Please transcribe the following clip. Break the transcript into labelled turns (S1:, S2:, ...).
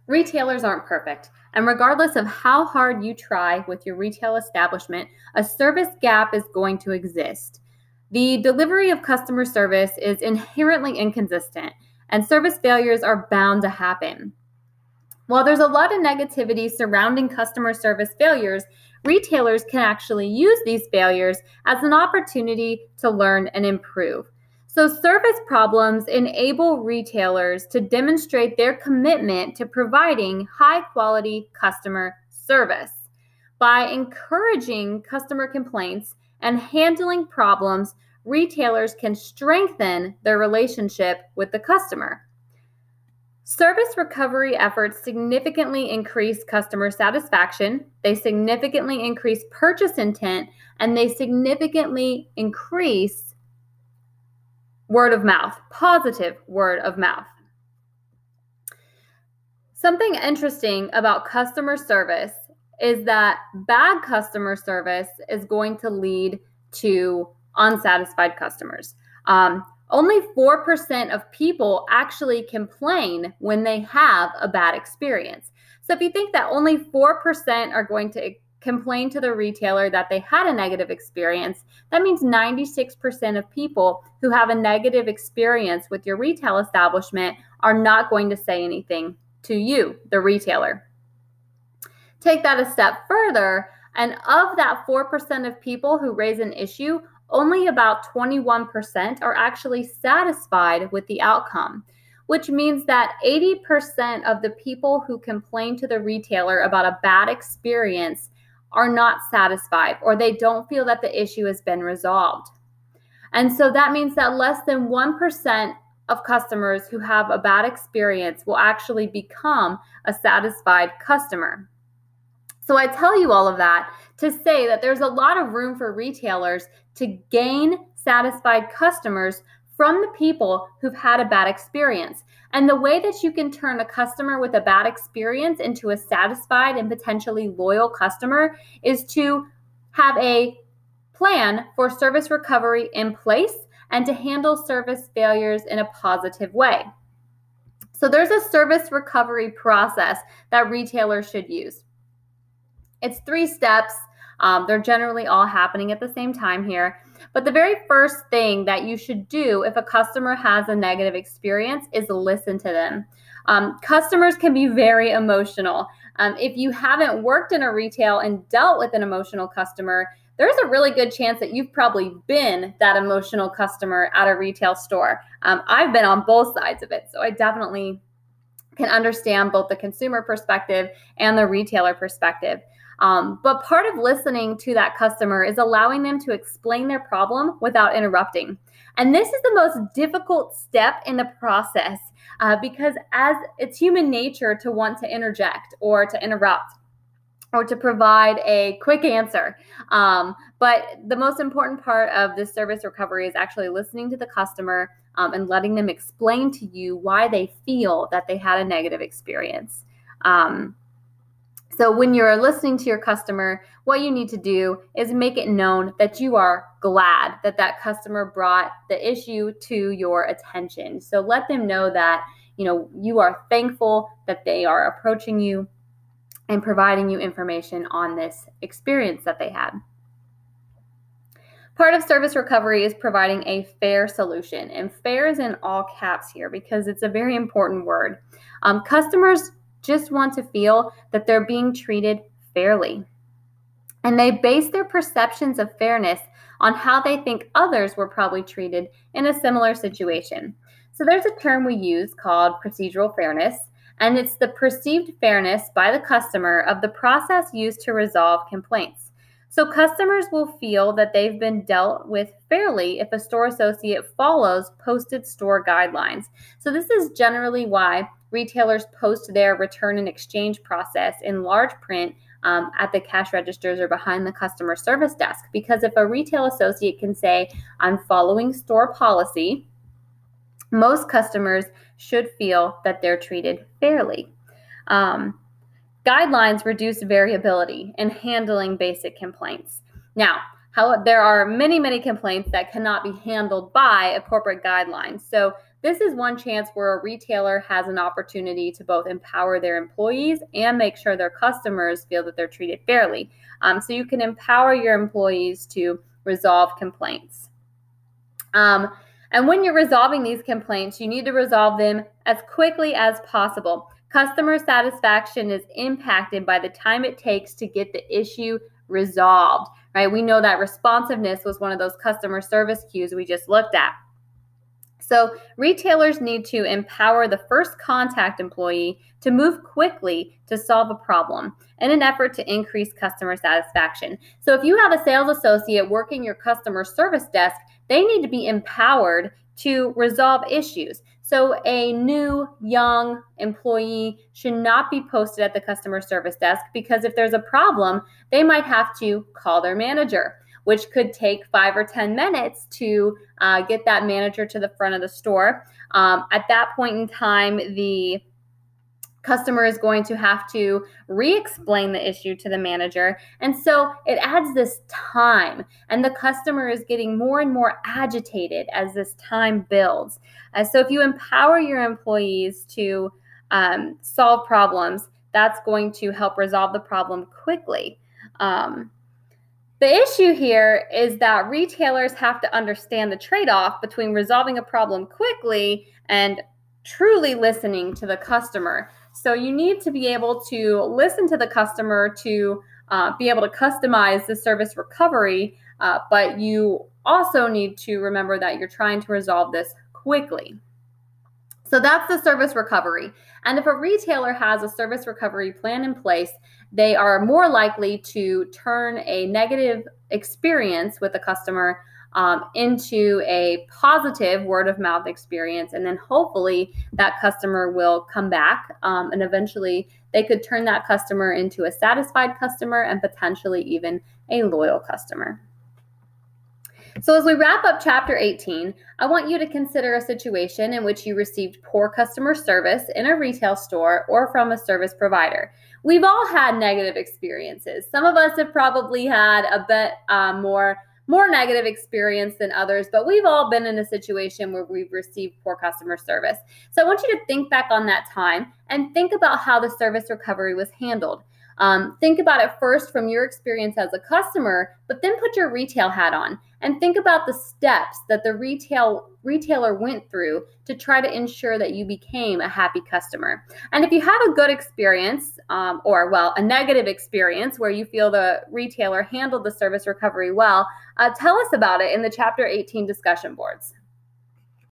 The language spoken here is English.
S1: Retailers aren't perfect, and regardless of how hard you try with your retail establishment, a service gap is going to exist. The delivery of customer service is inherently inconsistent, and service failures are bound to happen. While there's a lot of negativity surrounding customer service failures, retailers can actually use these failures as an opportunity to learn and improve. So, service problems enable retailers to demonstrate their commitment to providing high quality customer service. By encouraging customer complaints and handling problems, retailers can strengthen their relationship with the customer. Service recovery efforts significantly increase customer satisfaction, they significantly increase purchase intent, and they significantly increase word of mouth, positive word of mouth. Something interesting about customer service is that bad customer service is going to lead to unsatisfied customers. Only 4% of people actually complain when they have a bad experience. So if you think that only 4% are going to complain to the retailer that they had a negative experience, that means 96% of people who have a negative experience with your retail establishment are not going to say anything to you, the retailer. Take that a step further, and of that 4% of people who raise an issue, only about 21% are actually satisfied with the outcome, which means that 80% of the people who complain to the retailer about a bad experience are not satisfied, or they don't feel that the issue has been resolved. And so that means that less than 1% of customers who have a bad experience will actually become a satisfied customer. So I tell you all of that to say that there's a lot of room for retailers to gain satisfied customers from the people who've had a bad experience. And the way that you can turn a customer with a bad experience into a satisfied and potentially loyal customer is to have a plan for service recovery in place and to handle service failures in a positive way. So there's a service recovery process that retailers should use. It's 3 steps. They're generally all happening at the same time here. But the very first thing that you should do if a customer has a negative experience is listen to them. Customers can be very emotional. If you haven't worked in a retail and dealt with an emotional customer, there's a really good chance that you've probably been that emotional customer at a retail store. I've been on both sides of it, so I definitely can understand both the consumer perspective and the retailer perspective. But part of listening to that customer is allowing them to explain their problem without interrupting. And this is the most difficult step in the process because as it's human nature to want to interject or to interrupt or to provide a quick answer. But the most important part of this service recovery is actually listening to the customer and letting them explain to you why they feel that they had a negative experience. So when you're listening to your customer, what you need to do is make it known that you are glad that that customer brought the issue to your attention. So let them know that, you are thankful that they are approaching you and providing you information on this experience that they had. Part of service recovery is providing a fair solution, and fair is in all caps here because it's a very important word. Customers just want to feel that they're being treated fairly, and they base their perceptions of fairness on how they think others were probably treated in a similar situation. So there's a term we use called procedural fairness, and it's the perceived fairness by the customer of the process used to resolve complaints. So customers will feel that they've been dealt with fairly if a store associate follows posted store guidelines. So this is generally why retailers post their return and exchange process in large print at the cash registers or behind the customer service desk. Because if a retail associate can say, "I'm following store policy," most customers should feel that they're treated fairly. Guidelines reduce variability in handling basic complaints. Now, there are many, many complaints that cannot be handled by a corporate guideline. So this is one chance where a retailer has an opportunity to both empower their employees and make sure their customers feel that they're treated fairly. So you can empower your employees to resolve complaints. And when you're resolving these complaints, you need to resolve them as quickly as possible. Customer satisfaction is impacted by the time it takes to get the issue resolved, right? We know that responsiveness was one of those customer service cues we just looked at. So retailers need to empower the first contact employee to move quickly to solve a problem in an effort to increase customer satisfaction. So if you have a sales associate working your customer service desk, they need to be empowered to resolve issues. So a new, young employee should not be posted at the customer service desk, because if there's a problem, they might have to call their manager, which could take 5 or 10 minutes to get that manager to the front of the store. At that point in time, the customer is going to have to re-explain the issue to the manager. And so it adds this time, and the customer is getting more and more agitated as this time builds. So if you empower your employees to solve problems, that's going to help resolve the problem quickly. The issue here is that retailers have to understand the trade-off between resolving a problem quickly and truly listening to the customer. So you need to be able to listen to the customer to be able to customize the service recovery, but you also need to remember that you're trying to resolve this quickly. So that's the service recovery. And if a retailer has a service recovery plan in place, they are more likely to turn a negative experience with the customer into a positive word of mouth experience. And then hopefully that customer will come back, and eventually they could turn that customer into a satisfied customer and potentially even a loyal customer. So as we wrap up chapter 18, I want you to consider a situation in which you received poor customer service in a retail store or from a service provider. We've all had negative experiences. Some of us have probably had a bit more negative experience than others, but we've all been in a situation where we've received poor customer service. So I want you to think back on that time and think about how the service recovery was handled. Think about it first from your experience as a customer, but then put your retail hat on and think about the steps that the retailer went through to try to ensure that you became a happy customer. And if you have a good experience, a negative experience where you feel the retailer handled the service recovery well, tell us about it in the chapter 18 discussion boards.